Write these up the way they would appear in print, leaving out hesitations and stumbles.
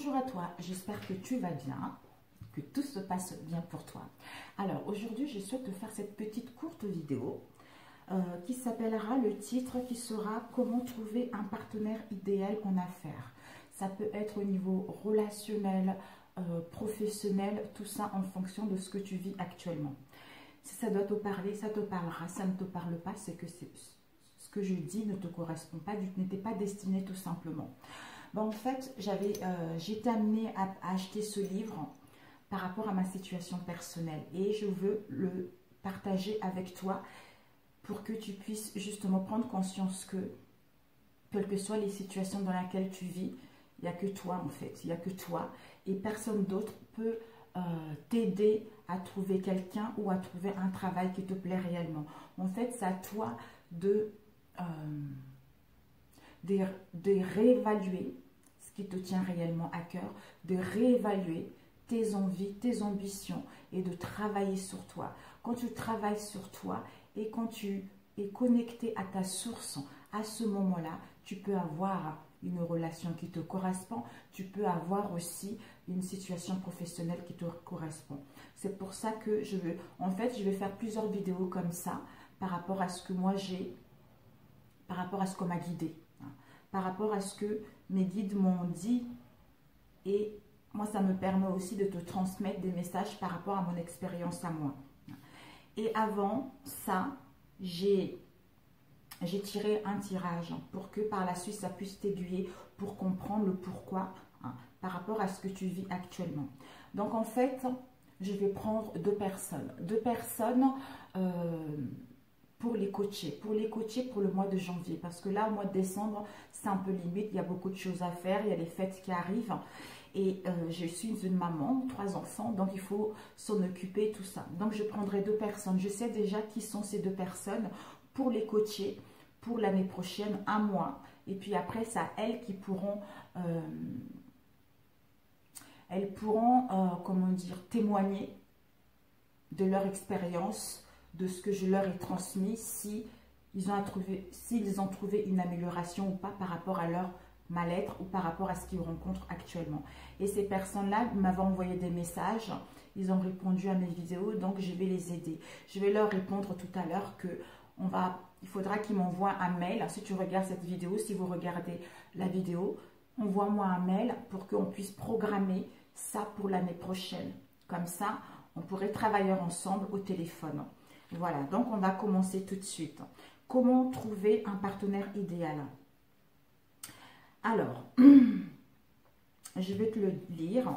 Bonjour à toi, j'espère que tu vas bien, que tout se passe bien pour toi. Alors aujourd'hui, je souhaite te faire cette petite courte vidéo qui s'appellera, le titre qui sera « Comment trouver un partenaire idéal en affaires ». Ça peut être au niveau relationnel, professionnel, tout ça en fonction de ce que tu vis actuellement. Si ça doit te parler, ça te parlera. Ça ne te parle pas, c'est que ce que je dis ne te correspond pas, n'était pas destiné tout simplement. Ben, en fait, j'étais amenée à acheter ce livre par rapport à ma situation personnelle et je veux le partager avec toi pour que tu puisses justement prendre conscience que, quelles que soient les situations dans lesquelles tu vis, il n'y a que toi en fait, il n'y a que toi et personne d'autre peut t'aider à trouver quelqu'un ou à trouver un travail qui te plaît réellement. En fait, c'est à toi de réévaluer ce qui te tient réellement à cœur, de réévaluer tes envies, tes ambitions et de travailler sur toi. Quand tu travailles sur toi et quand tu es connecté à ta source, à ce moment-là, tu peux avoir une relation qui te correspond, tu peux avoir aussi une situation professionnelle qui te correspond. C'est pour ça que je vais faire plusieurs vidéos comme ça par rapport à ce que moi j'ai, par rapport à ce qu'on m'a guidé, par rapport à ce que mes guides m'ont dit et moi ça me permet aussi de te transmettre des messages par rapport à mon expérience à moi. Et avant ça, j'ai tiré un tirage pour que par la suite ça puisse t'aiguiller pour comprendre le pourquoi par rapport à ce que tu vis actuellement. Donc en fait, je vais prendre deux personnes pour les coacher pour le mois de janvier. Parce que là, au mois de décembre, c'est un peu limite. Il y a beaucoup de choses à faire. Il y a les fêtes qui arrivent. Et je suis une maman, 3 enfants. Donc, il faut s'en occuper, tout ça. Donc, je prendrai deux personnes. Je sais déjà qui sont ces deux personnes pour les coacher pour l'année prochaine, un mois. Et puis après, c'est à elles qui pourront... comment dire, témoigner de leur expérience, de ce que je leur ai transmis, s'ils ont trouvé une amélioration ou pas par rapport à leur mal-être ou par rapport à ce qu'ils rencontrent actuellement. Et ces personnes-là m'avaient envoyé des messages, ils ont répondu à mes vidéos, donc je vais les aider. Je vais leur répondre tout à l'heure que il faudra qu'ils m'envoient un mail. Si tu regardes cette vidéo, si vous regardez la vidéo, envoie-moi un mail pour qu'on puisse programmer ça pour l'année prochaine. Comme ça, on pourrait travailler ensemble au téléphone. Voilà, donc on va commencer tout de suite. Comment trouver un partenaire idéal? Alors, je vais te le lire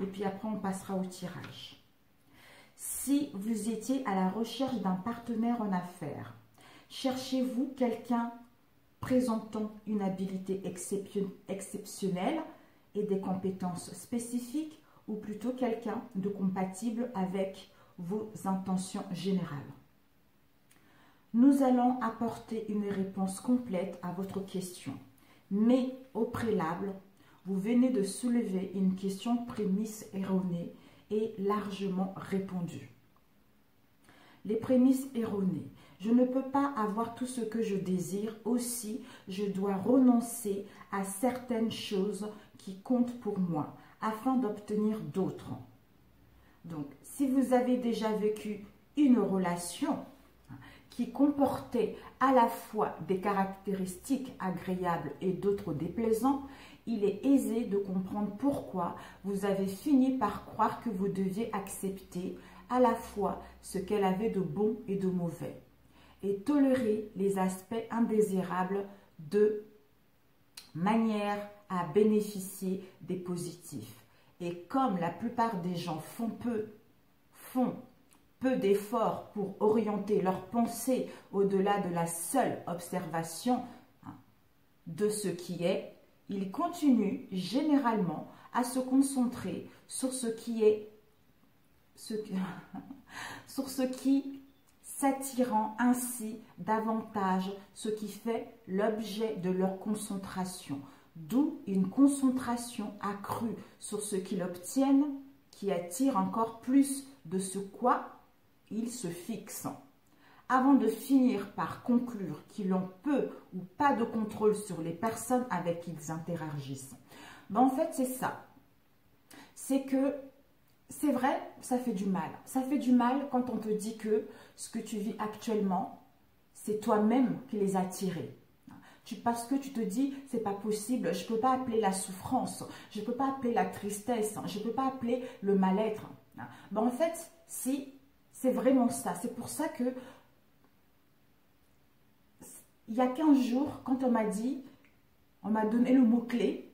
et puis après on passera au tirage. Si vous étiez à la recherche d'un partenaire en affaires, cherchez-vous quelqu'un présentant une habilité exceptionnelle et des compétences spécifiques ou plutôt quelqu'un de compatible avec vos intentions générales? Nous allons apporter une réponse complète à votre question. Mais au préalable, vous venez de soulever une question prémisse erronée et largement répondue. Les prémices erronées. Je ne peux pas avoir tout ce que je désire. Aussi, je dois renoncer à certaines choses qui comptent pour moi afin d'obtenir d'autres. Donc, si vous avez déjà vécu une relation qui comportait à la fois des caractéristiques agréables et d'autres déplaisants, il est aisé de comprendre pourquoi vous avez fini par croire que vous deviez accepter à la fois ce qu'elle avait de bon et de mauvais et tolérer les aspects indésirables de manière à bénéficier des positifs. Et comme la plupart des gens font peu d'efforts pour orienter leurs pensées au-delà de la seule observation de ce qui est, ils continuent généralement à se concentrer sur ce qui s'attirant ainsi davantage ce qui fait l'objet de leur concentration, d'où une concentration accrue sur ce qu'ils obtiennent qui attire encore plus de ce quoi ils se fixent, avant de finir par conclure qu'ils ont peu ou pas de contrôle sur les personnes avec qui ils interagissent. Ben, en fait, c'est ça. c'est que c'est vrai, ça fait du mal. Ça fait du mal quand on te dit que ce que tu vis actuellement, c'est toi-même qui les a tirés. Parce que tu te dis, c'est pas possible, je peux pas appeler la souffrance, je peux pas appeler la tristesse, je peux pas appeler le mal-être. Ben en fait, si, c'est vraiment ça. C'est pour ça que, il y a 15 jours, quand on m'a dit, on m'a donné le mot-clé,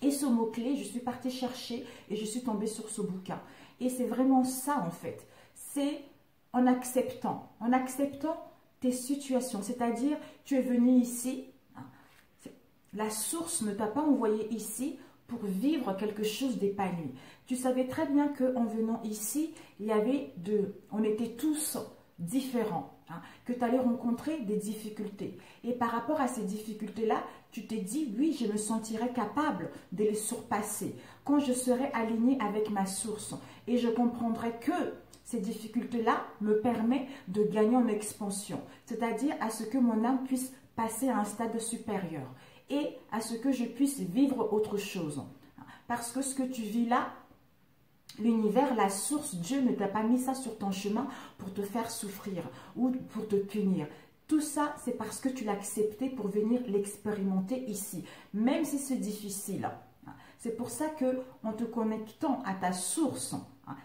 et ce mot-clé, je suis partie chercher et je suis tombée sur ce bouquin. Et c'est vraiment ça en fait. C'est en acceptant tes situations. C'est-à-dire, tu es venu ici, la source ne t'a pas envoyé ici pour vivre quelque chose d'épanoui. Tu savais très bien qu'en venant ici, on était tous différents. Que tu allais rencontrer des difficultés. Et par rapport à ces difficultés-là, tu t'es dit, oui, je me sentirais capable de les surpasser quand je serai alignée avec ma source. Et je comprendrai que ces difficultés-là me permettent de gagner en expansion. C'est-à-dire à ce que mon âme puisse passer à un stade supérieur et à ce que je puisse vivre autre chose. Parce que ce que tu vis là, l'univers, la source, Dieu ne t'a pas mis ça sur ton chemin pour te faire souffrir ou pour te punir. Tout ça, c'est parce que tu l'as accepté pour venir l'expérimenter ici, même si c'est difficile. C'est pour ça que en te connectant à ta source,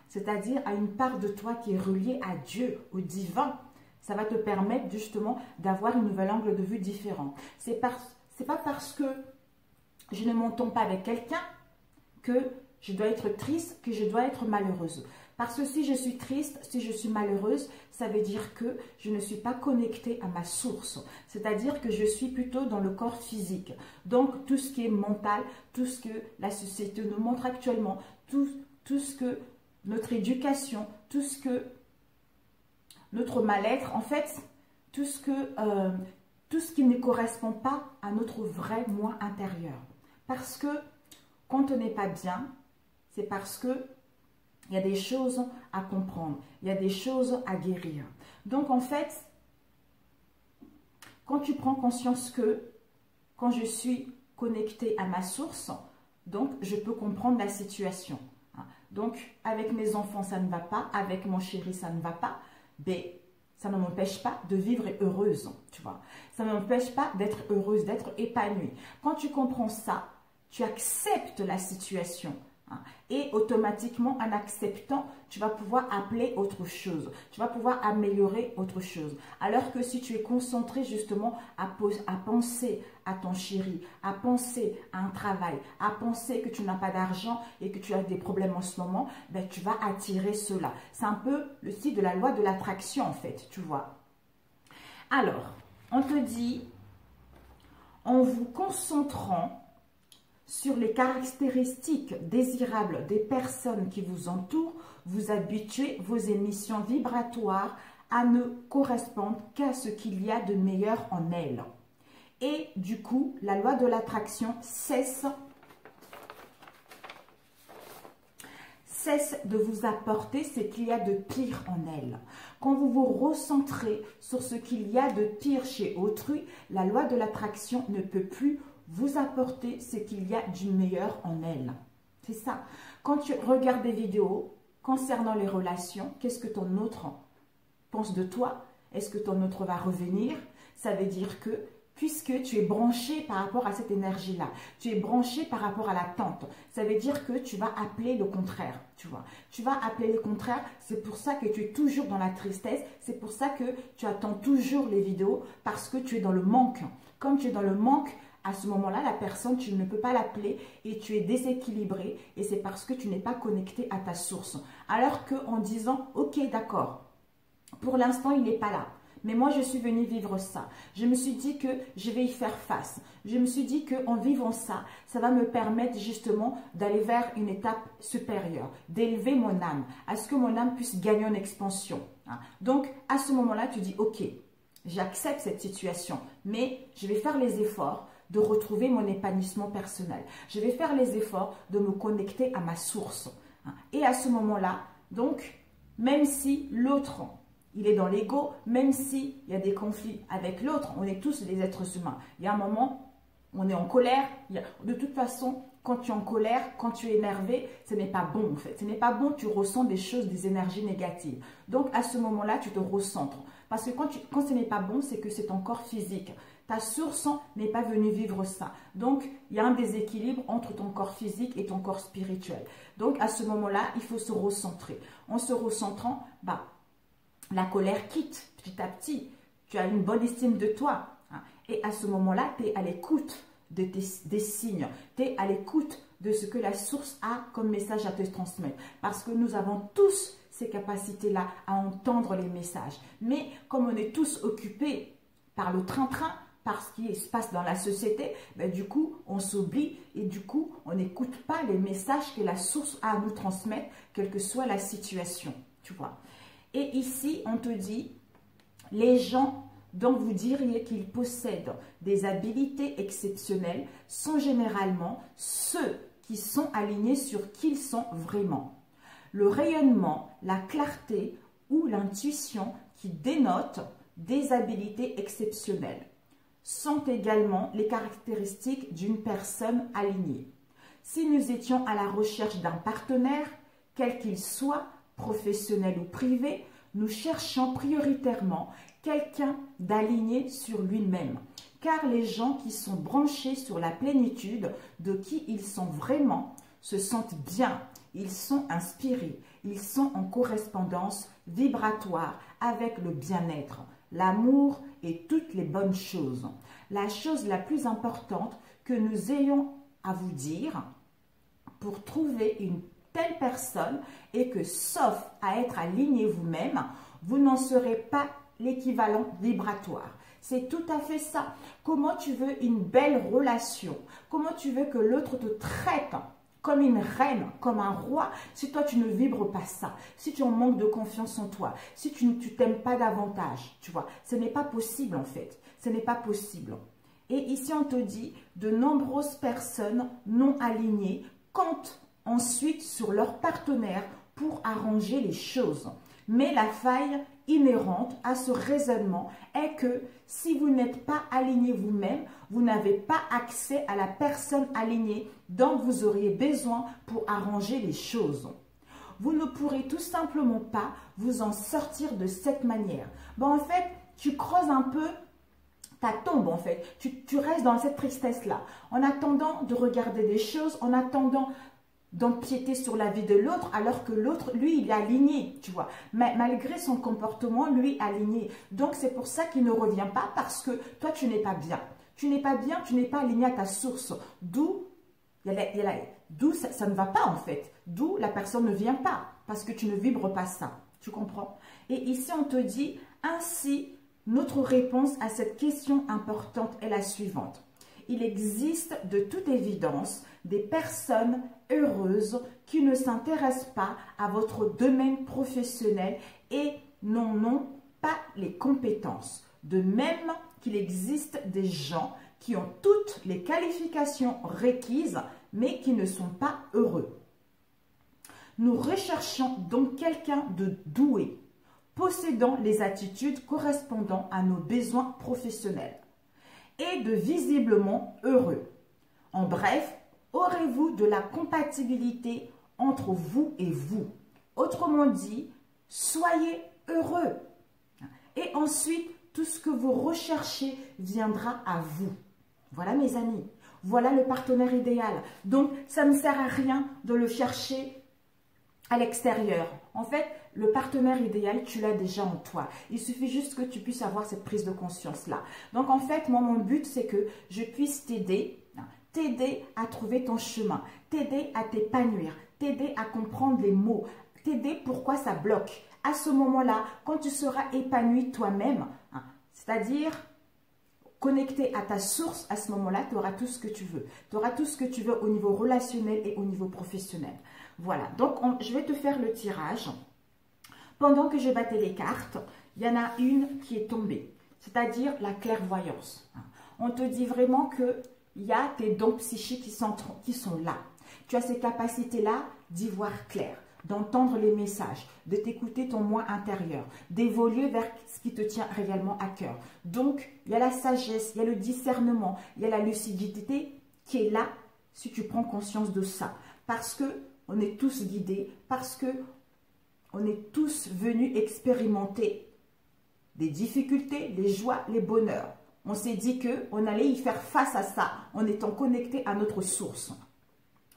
c'est-à-dire à une part de toi qui est reliée à Dieu, au divin, ça va te permettre justement d'avoir un nouvel angle de vue différent. C'est pas parce que je ne m'entends pas avec quelqu'un que je dois être triste, que je dois être malheureuse. Parce que si je suis triste, si je suis malheureuse, ça veut dire que je ne suis pas connectée à ma source. C'est-à-dire que je suis plutôt dans le corps physique. Donc, tout ce qui est mental, tout ce que la société nous montre actuellement, tout ce que notre éducation, tout ce que notre mal-être, en fait, tout ce qui ne correspond pas à notre vrai moi intérieur. Parce que quand on n'est pas bien, c'est parce que il y a des choses à comprendre, il y a des choses à guérir. Donc en fait, quand tu prends conscience que quand je suis connectée à ma source, donc je peux comprendre la situation. Donc avec mes enfants ça ne va pas, avec mon chéri ça ne va pas, mais ça ne m'empêche pas de vivre heureuse, tu vois. Ça ne m'empêche pas d'être heureuse, d'être épanouie. Quand tu comprends ça, tu acceptes la situation. Et automatiquement, en acceptant, tu vas pouvoir appeler autre chose. Tu vas pouvoir améliorer autre chose. Alors que si tu es concentré justement à penser à ton chéri, à penser à un travail, à penser que tu n'as pas d'argent et que tu as des problèmes en ce moment, ben, tu vas attirer cela. C'est un peu le style de la loi de l'attraction en fait, tu vois. Alors, on te dit, en vous concentrant sur les caractéristiques désirables des personnes qui vous entourent, vous habituez vos émissions vibratoires à ne correspondre qu'à ce qu'il y a de meilleur en elles. Et du coup, la loi de l'attraction cesse de vous apporter ce qu'il y a de pire en elle. Quand vous vous recentrez sur ce qu'il y a de pire chez autrui, la loi de l'attraction ne peut plus vous apporter ce qu'il y a du meilleur en elle. C'est ça. Quand tu regardes des vidéos concernant les relations, qu'est-ce que ton autre pense de toi? Est-ce que ton autre va revenir? Ça veut dire que puisque tu es branché par rapport à cette énergie-là, tu es branché par rapport à l'attente, ça veut dire que tu vas appeler le contraire, tu vois. Tu vas appeler le contraire, c'est pour ça que tu es toujours dans la tristesse, c'est pour ça que tu attends toujours les vidéos, parce que tu es dans le manque. Comme tu es dans le manque, à ce moment-là, la personne, tu ne peux pas l'appeler et tu es déséquilibré et c'est parce que tu n'es pas connecté à ta source. Alors qu'en disant, ok, d'accord, pour l'instant, il n'est pas là. Mais moi, je suis venue vivre ça. Je me suis dit que je vais y faire face. Je me suis dit qu'en vivant ça, ça va me permettre justement d'aller vers une étape supérieure, d'élever mon âme, à ce que mon âme puisse gagner en expansion. Donc, à ce moment-là, tu dis, ok, j'accepte cette situation, mais je vais faire les efforts de retrouver mon épanouissement personnel. Je vais faire les efforts de me connecter à ma source. Et à ce moment-là, donc, même si l'autre, il est dans l'ego, même s'il y a des conflits avec l'autre, on est tous des êtres humains. Il y a un moment, on est en colère. De toute façon, quand tu es en colère, quand tu es énervé, ce n'est pas bon en fait. Ce n'est pas bon, tu ressens des choses, des énergies négatives. Donc à ce moment-là, tu te recentres. Parce que quand ce n'est pas bon, c'est que c'est ton corps physique. Ta source n'est pas venue vivre ça. Donc, il y a un déséquilibre entre ton corps physique et ton corps spirituel. Donc, à ce moment-là, il faut se recentrer. En se recentrant, la colère quitte petit à petit. Tu as une bonne estime de toi. Hein. Et à ce moment-là, tu es à l'écoute des signes. Tu es à l'écoute de ce que la source a comme message à te transmettre. Parce que nous avons tous ces capacités-là à entendre les messages. Mais comme on est tous occupés par le train-train, par ce qui se passe dans la société, du coup, on s'oublie et du coup, on n'écoute pas les messages que la source a à nous transmettre, quelle que soit la situation, tu vois. Et ici, on te dit, les gens dont vous diriez qu'ils possèdent des habilités exceptionnelles sont généralement ceux qui sont alignés sur qui ils sont vraiment. Le rayonnement, la clarté ou l'intuition qui dénotent des habilités exceptionnelles sont également les caractéristiques d'une personne alignée. Si nous étions à la recherche d'un partenaire, quel qu'il soit, professionnel ou privé, nous cherchons prioritairement quelqu'un d'aligné sur lui-même. Car les gens qui sont branchés sur la plénitude de qui ils sont vraiment se sentent bien, ils sont inspirés, ils sont en correspondance vibratoire avec le bien-être, l'amour et toutes les bonnes choses. La chose la plus importante que nous ayons à vous dire pour trouver une telle personne est que, sauf à être aligné vous-même, vous n'en serez pas l'équivalent vibratoire. C'est tout à fait ça. Comment tu veux une belle relation? Comment tu veux que l'autre te traite comme une reine, comme un roi, si toi tu ne vibres pas ça, si tu en manques de confiance en toi, si tu t'aimes pas davantage, tu vois, ce n'est pas possible en fait, ce n'est pas possible. Et ici on te dit, de nombreuses personnes non alignées comptent ensuite sur leur partenaire pour arranger les choses. Mais la faille inhérente à ce raisonnement est que si vous n'êtes pas aligné vous-même, vous n'avez pas accès à la personne alignée dont vous auriez besoin pour arranger les choses. Vous ne pourrez tout simplement pas vous en sortir de cette manière. En fait, tu creuses un peu ta tombe en fait. Tu restes dans cette tristesse-là, en attendant de regarder des choses, en attendant d'empiéter sur la vie de l'autre, alors que l'autre, lui, il est aligné, tu vois. Mais malgré son comportement, lui, aligné. Donc, c'est pour ça qu'il ne revient pas, parce que toi, tu n'es pas bien. Tu n'es pas bien, tu n'es pas aligné à ta source. D'où ça ne va pas, en fait. D'où la personne ne vient pas, parce que tu ne vibres pas ça. Tu comprends? Et ici, on te dit, ainsi, notre réponse à cette question importante est la suivante. Il existe de toute évidence des personnes heureuses qui ne s'intéressent pas à votre domaine professionnel et n'en ont pas les compétences. De même qu'il existe des gens qui ont toutes les qualifications requises mais qui ne sont pas heureux. Nous recherchons donc quelqu'un de doué, possédant les attitudes correspondant à nos besoins professionnels et de visiblement heureux. En bref, aurez-vous de la compatibilité entre vous et vous? Autrement dit, soyez heureux. Et ensuite, tout ce que vous recherchez viendra à vous. Voilà mes amis, voilà le partenaire idéal. Donc, ça ne sert à rien de le chercher à l'extérieur. En fait, le partenaire idéal, tu l'as déjà en toi. Il suffit juste que tu puisses avoir cette prise de conscience-là. Donc, en fait, moi, mon but, c'est que je puisse t'aider à trouver ton chemin, t'aider à t'épanouir, t'aider à comprendre les mots, t'aider pourquoi ça bloque. À ce moment-là, quand tu seras épanoui toi-même, c'est-à-dire connecté à ta source, à ce moment-là, tu auras tout ce que tu veux. Tu auras tout ce que tu veux au niveau relationnel et au niveau professionnel. Voilà, donc je vais te faire le tirage. Pendant que je battais les cartes, il y en a une qui est tombée, c'est-à-dire la clairvoyance. On te dit vraiment qu'il y a tes dons psychiques qui sont là. Tu as ces capacités-là d'y voir clair. d'entendre les messages, de t'écouter ton moi intérieur, d'évoluer vers ce qui te tient réellement à cœur. Donc, il y a la sagesse, il y a le discernement, il y a la lucidité qui est là si tu prends conscience de ça. Parce que on est tous guidés, parce que on est tous venus expérimenter des difficultés, les joies, les bonheurs. On s'est dit qu'on allait y faire face à ça en étant connecté à notre source.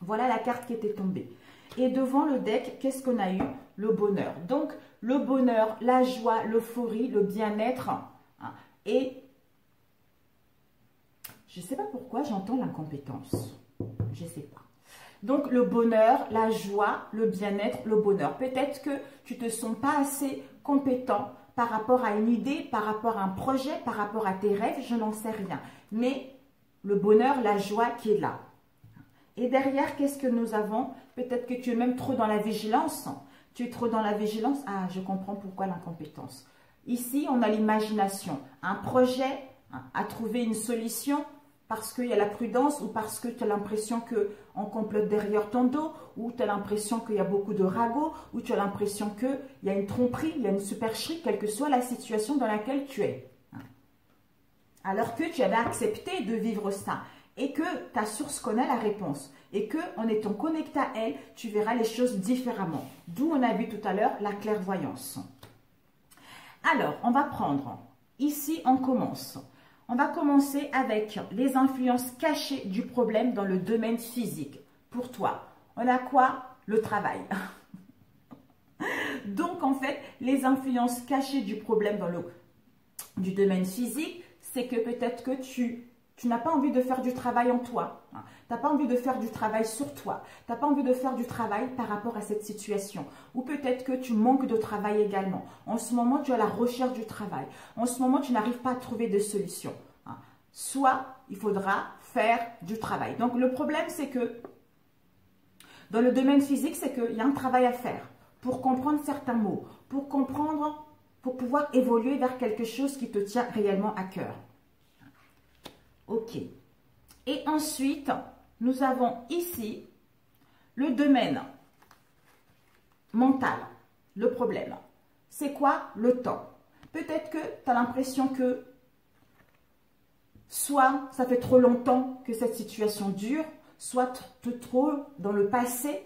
Voilà la carte qui était tombée. Et devant le deck, qu'est-ce qu'on a eu? Le bonheur. Donc, le bonheur, la joie, l'euphorie, le bien-être. Et je ne sais pas pourquoi j'entends l'incompétence. Je ne sais pas. Donc, le bonheur, la joie, le bien-être, le bonheur. Peut-être que tu ne te sens pas assez compétent par rapport à une idée, par rapport à un projet, par rapport à tes rêves, je n'en sais rien. Mais le bonheur, la joie qui est là. Et derrière, qu'est-ce que nous avons? Peut-être que tu es même trop dans la vigilance. Tu es trop dans la vigilance. Ah, je comprends pourquoi l'incompétence. Ici, on a l'imagination. Un projet, à trouver une solution parce qu'il y a la prudence ou parce que tu as l'impression qu'on complote derrière ton dos ou tu as l'impression qu'il y a beaucoup de ragots ou tu as l'impression qu'il y a une tromperie, il y a une supercherie, quelle que soit la situation dans laquelle tu es. Alors que tu avais accepté de vivre ça. Et que ta source connaît la réponse. Et que en étant connecté à elle, tu verras les choses différemment. D'où on a vu tout à l'heure la clairvoyance. Alors, on va prendre. Ici, on commence. On va commencer avec les influences cachées du problème dans le domaine physique. Pour toi, on a quoi? Le travail. Donc, en fait, les influences cachées du problème dans du domaine physique, c'est que peut-être que tu n'as pas envie de faire du travail en toi. Tu n'as pas envie de faire du travail sur toi. Tu n'as pas envie de faire du travail par rapport à cette situation. Ou peut-être que tu manques de travail également. En ce moment, tu es à la recherche du travail. En ce moment, tu n'arrives pas à trouver de solution. Soit il faudra faire du travail. Donc, le problème, c'est que dans le domaine physique, c'est qu'il y a un travail à faire pour comprendre certains mots, pour comprendre, pour pouvoir évoluer vers quelque chose qui te tient réellement à cœur. Ok. Et ensuite, nous avons ici le domaine mental, le problème. C'est quoi? Le temps. Peut-être que tu as l'impression que soit ça fait trop longtemps que cette situation dure, soit tu es trop dans le passé.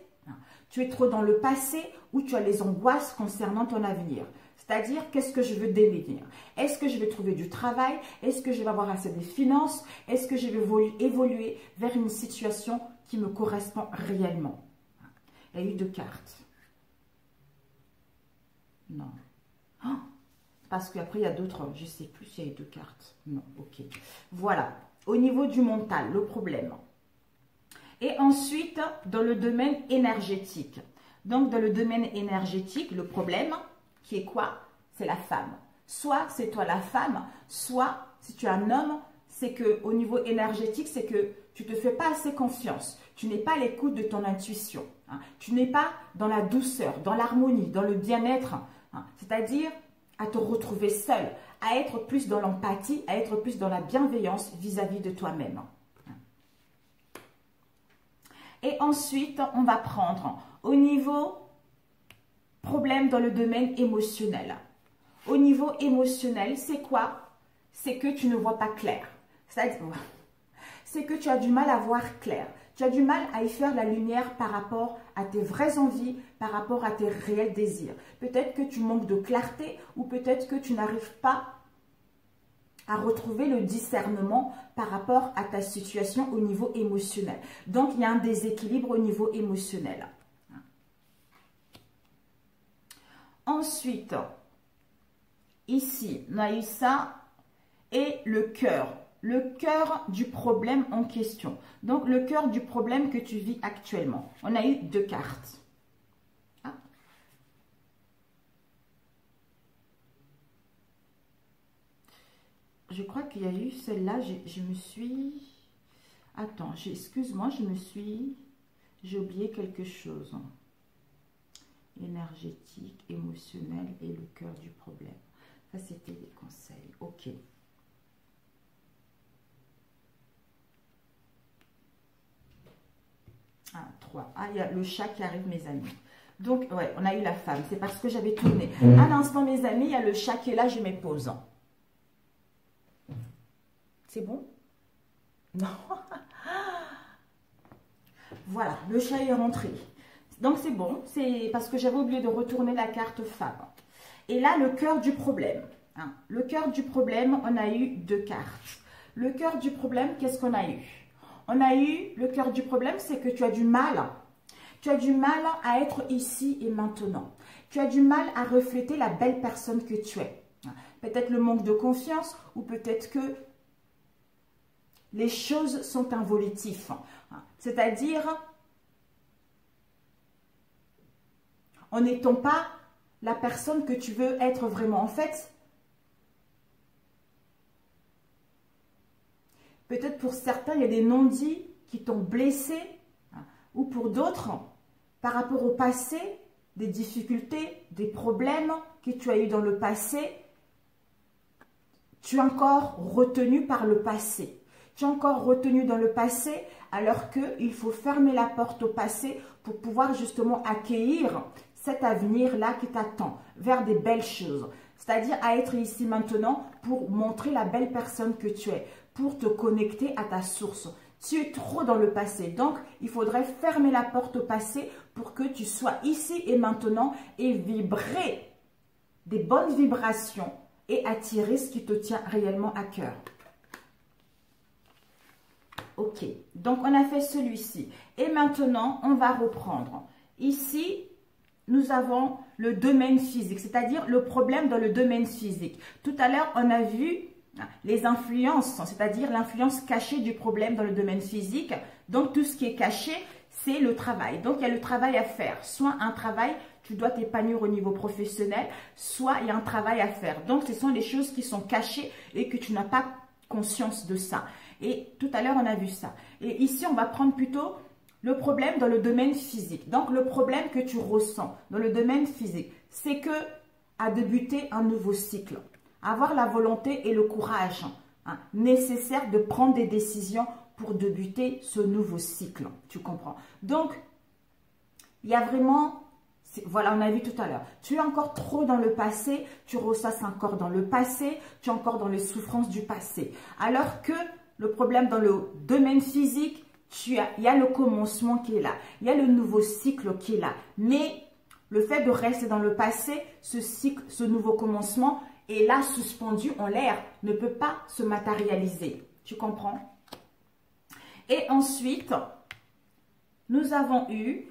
Tu es trop dans le passé ou tu as les angoisses concernant ton avenir. C'est-à-dire, qu'est-ce que je veux devenir? Est-ce que je vais trouver du travail? Est-ce que je vais avoir assez de finances? Est-ce que je vais évoluer vers une situation qui me correspond réellement? Il y a eu 2 cartes. Non. Oh, parce qu'après, il y a d'autres. Je ne sais plus s'il y a eu 2 cartes. Non, ok. Voilà. Au niveau du mental, le problème. Et ensuite, dans le domaine énergétique. Donc, dans le domaine énergétique, le problème, qui est quoi? C'est la femme. Soit c'est toi la femme, soit si tu es un homme, c'est qu'au niveau énergétique, c'est que tu ne te fais pas assez confiance. Tu n'es pas à l'écoute de ton intuition. Tu n'es pas dans la douceur, dans l'harmonie, dans le bien-être. C'est-à-dire à te retrouver seul, à être plus dans l'empathie, à être plus dans la bienveillance vis-à-vis de toi-même. Et ensuite, on va prendre au niveau problème dans le domaine émotionnel. Au niveau émotionnel, c'est quoi? C'est que tu ne vois pas clair. C'est que tu as du mal à voir clair. Tu as du mal à y faire la lumière par rapport à tes vraies envies, par rapport à tes réels désirs. Peut-être que tu manques de clarté ou peut-être que tu n'arrives pas à retrouver le discernement par rapport à ta situation au niveau émotionnel. Donc, il y a un déséquilibre au niveau émotionnel. Ensuite, ici, on a eu ça et le cœur du problème en question. Donc, le cœur du problème que tu vis actuellement. On a eu 2 cartes. Ah. Je crois qu'il y a eu celle-là, je me suis... Attends, excuse-moi, j'ai oublié quelque chose. Énergétique, émotionnel et le cœur du problème. Ça, c'était des conseils. Ok. Ah, 3. Ah, il y a le chat qui arrive, mes amis. Donc, ouais, on a eu la femme. C'est parce que j'avais tourné. Un instant, mes amis, il y a le chat qui est là, je mets pause. C'est bon? Non. Voilà, le chat est rentré. Donc, c'est bon. C'est parce que j'avais oublié de retourner la carte femme. Et là, le cœur du problème. Hein. Le cœur du problème, on a eu 2 cartes. Le cœur du problème, qu'est-ce qu'on a eu? On a eu, le cœur du problème, c'est que tu as du mal. Tu as du mal à être ici et maintenant. Tu as du mal à refléter la belle personne que tu es. Peut-être le manque de confiance ou peut-être que les choses sont involutives. C'est-à-dire, en n'étant pas la personne que tu veux être vraiment. En fait, peut-être pour certains, il y a des non-dits qui t'ont blessé, ou pour d'autres, par rapport au passé, des difficultés, des problèmes que tu as eu dans le passé, tu es encore retenu par le passé. Tu es encore retenu dans le passé alors qu'il faut fermer la porte au passé pour pouvoir justement accueillir cet avenir-là qui t'attend vers des belles choses. C'est-à-dire à être ici maintenant pour montrer la belle personne que tu es, pour te connecter à ta source. Tu es trop dans le passé. Donc, il faudrait fermer la porte au passé pour que tu sois ici et maintenant et vibrer des bonnes vibrations et attirer ce qui te tient réellement à cœur. Ok, donc on a fait celui-ci. Et maintenant, on va reprendre. Ici, nous avons le domaine physique, c'est-à-dire le problème dans le domaine physique. Tout à l'heure, on a vu les influences, c'est-à-dire l'influence cachée du problème dans le domaine physique. Donc, tout ce qui est caché, c'est le travail. Donc, il y a le travail à faire. Soit un travail, tu dois t'épanouir au niveau professionnel, soit il y a un travail à faire. Donc, ce sont les choses qui sont cachées et que tu n'as pas conscience de ça. Et tout à l'heure, on a vu ça. Et ici, on va prendre plutôt le problème dans le domaine physique. Donc, le problème que tu ressens dans le domaine physique, c'est que à débuter un nouveau cycle. Avoir la volonté et le courage nécessaire de prendre des décisions pour débuter ce nouveau cycle. Tu comprends? Donc, il y a vraiment... Voilà, on a vu tout à l'heure. Tu es encore trop dans le passé, tu ressasses encore dans le passé, tu es encore dans les souffrances du passé. Alors que le problème dans le domaine physique, il y a le commencement qui est là. Il y a le nouveau cycle qui est là. Mais le fait de rester dans le passé, ce cycle, ce nouveau commencement est là suspendu en l'air, ne peut pas se matérialiser. Tu comprends? Et ensuite, nous avons eu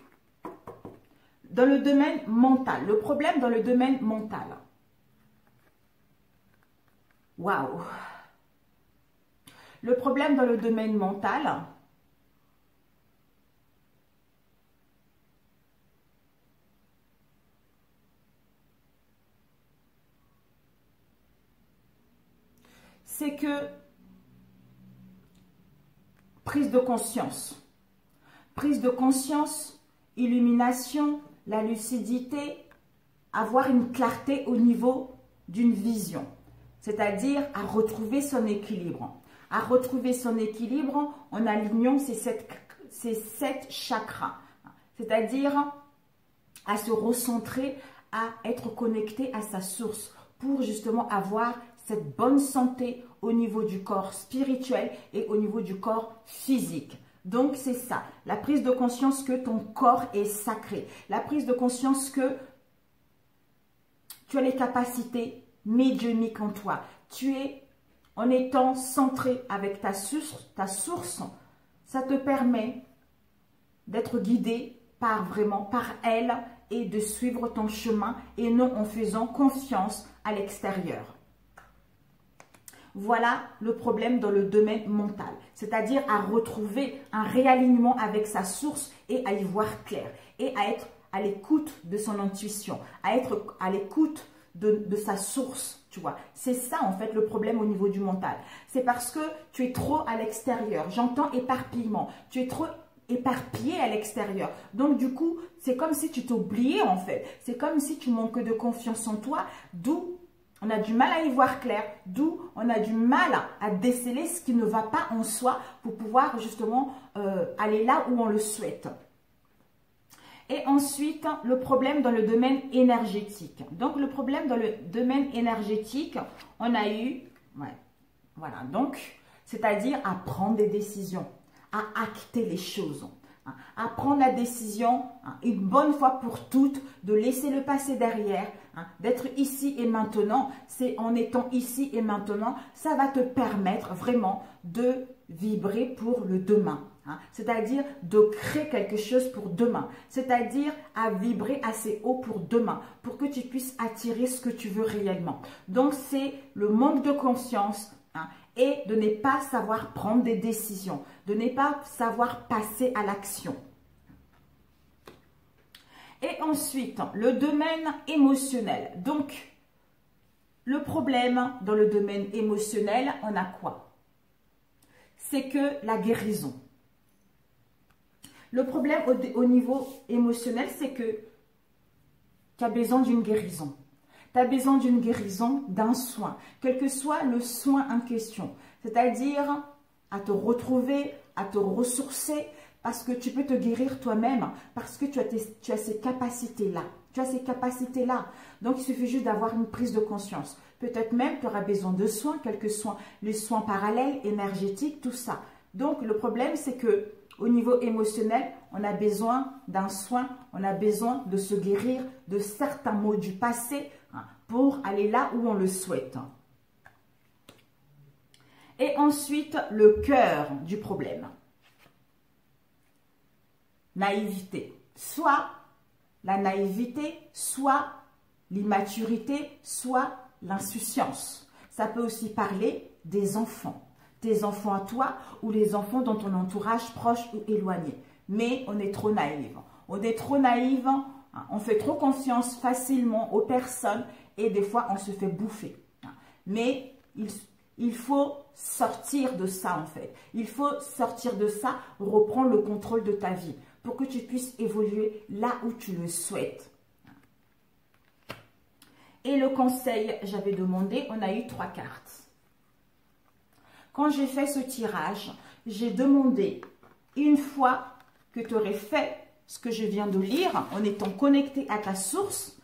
dans le domaine mental, le problème dans le domaine mental. Waouh! Le problème dans le domaine mental, c'est que prise de conscience, illumination, la lucidité, avoir une clarté au niveau d'une vision, c'est-à-dire à retrouver son équilibre. À retrouver son équilibre en alignant ces 7 chakras, c'est-à-dire à se recentrer, à être connecté à sa source pour justement avoir cette bonne santé au niveau du corps spirituel et au niveau du corps physique. Donc, c'est ça, la prise de conscience que ton corps est sacré, la prise de conscience que tu as les capacités médiumniques en toi. Tu es, en étant centré avec ta source, ça te permet d'être guidé par elle et de suivre ton chemin et non en faisant confiance à l'extérieur. Voilà le problème dans le domaine mental, c'est-à-dire à retrouver un réalignement avec sa source et à y voir clair et à être à l'écoute de son intuition, à être à l'écoute de sa source, tu vois. C'est ça en fait le problème au niveau du mental. C'est parce que tu es trop à l'extérieur. J'entends éparpillement. Tu es trop éparpillé à l'extérieur. Donc du coup, c'est comme si tu t'oubliais en fait. C'est comme si tu manques de confiance en toi, d'où on a du mal à y voir clair, d'où on a du mal à déceler ce qui ne va pas en soi pour pouvoir justement aller là où on le souhaite. Et ensuite, le problème dans le domaine énergétique. Donc, le problème dans le domaine énergétique, on a eu, voilà, donc, c'est-à-dire à prendre des décisions, à acter les choses, à prendre la décision, une bonne fois pour toutes, de laisser le passé derrière, d'être ici et maintenant. C'est en étant ici et maintenant, ça va te permettre vraiment de vibrer pour le demain. C'est-à-dire de créer quelque chose pour demain, c'est-à-dire à vibrer assez haut pour demain, pour que tu puisses attirer ce que tu veux réellement. Donc, c'est le manque de conscience et de ne pas savoir prendre des décisions, de ne pas savoir passer à l'action. Et ensuite, le domaine émotionnel. Donc, le problème dans le domaine émotionnel, on a quoi? C'est que la guérison. Le problème au niveau émotionnel, c'est que tu as besoin d'une guérison. Tu as besoin d'une guérison, d'un soin, quel que soit le soin en question. C'est-à-dire à te retrouver, à te ressourcer, parce que tu peux te guérir toi-même, parce que tu as ces capacités-là. Tu as ces capacités-là. Donc, il suffit juste d'avoir une prise de conscience. Peut-être même tu auras besoin de soins, quels que soient les soins parallèles, énergétiques, tout ça. Donc, le problème, c'est que au niveau émotionnel, on a besoin d'un soin, on a besoin de se guérir de certains maux du passé pour aller là où on le souhaite. Et ensuite, le cœur du problème. Naïveté. Soit la naïveté, soit l'immaturité, soit l'insouciance. Ça peut aussi parler des enfants. Tes enfants à toi ou les enfants dans ton entourage proche ou éloigné. Mais on est trop naïve. On est trop naïve, on fait trop confiance facilement aux personnes et des fois on se fait bouffer. Mais il faut sortir de ça en fait. Il faut sortir de ça, reprendre le contrôle de ta vie pour que tu puisses évoluer là où tu le souhaites. Et le conseil, j'avais demandé, on a eu 3 cartes. Quand j'ai fait ce tirage, j'ai demandé, une fois que tu aurais fait ce que je viens de lire, en étant connecté à ta source,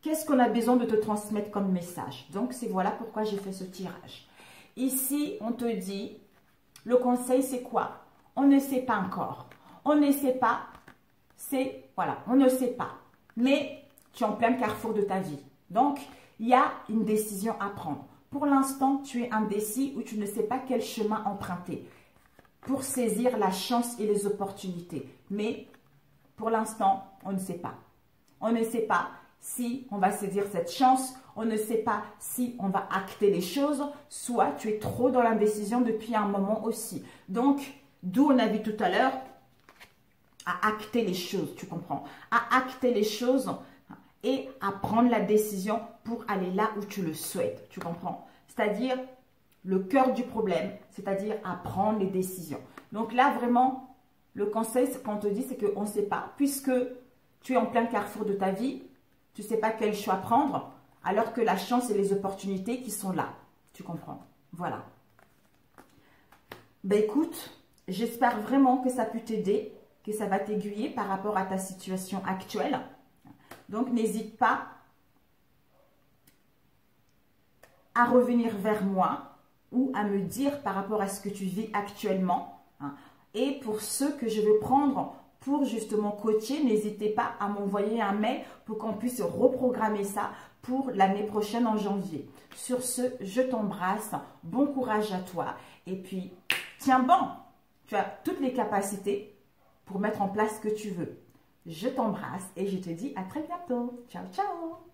qu'est-ce qu'on a besoin de te transmettre comme message? Donc, c'est voilà pourquoi j'ai fait ce tirage. Ici, on te dit, le conseil, c'est quoi? On ne sait pas encore. On ne sait pas, c'est, voilà, on ne sait pas. Mais tu es en plein carrefour de ta vie. Donc, il y a une décision à prendre. Pour l'instant, tu es indécis ou tu ne sais pas quel chemin emprunter pour saisir la chance et les opportunités. Mais pour l'instant, on ne sait pas. On ne sait pas si on va saisir cette chance. On ne sait pas si on va acter les choses. Soit tu es trop dans l'indécision depuis un moment aussi. Donc, d'où on a vu tout à l'heure, à acter les choses, tu comprends? À acter les choses et à prendre la décision pour aller là où tu le souhaites, tu comprends? C'est-à-dire le cœur du problème, c'est-à-dire à prendre les décisions. Donc là, vraiment, le conseil qu'on te dit, c'est qu'on ne sait pas. Puisque tu es en plein carrefour de ta vie, tu ne sais pas quel choix prendre, alors que la chance et les opportunités qui sont là, tu comprends? Voilà. Ben écoute, j'espère vraiment que ça peut t'aider, que ça va t'aiguiller par rapport à ta situation actuelle. Donc, n'hésite pas à revenir vers moi ou à me dire par rapport à ce que tu vis actuellement. Et pour ceux que je vais prendre pour justement coacher, n'hésitez pas à m'envoyer un mail pour qu'on puisse reprogrammer ça pour l'année prochaine en janvier. Sur ce, je t'embrasse. Bon courage à toi. Et puis, tiens bon, tu as toutes les capacités pour mettre en place ce que tu veux. Je t'embrasse et je te dis à très bientôt. Ciao, ciao!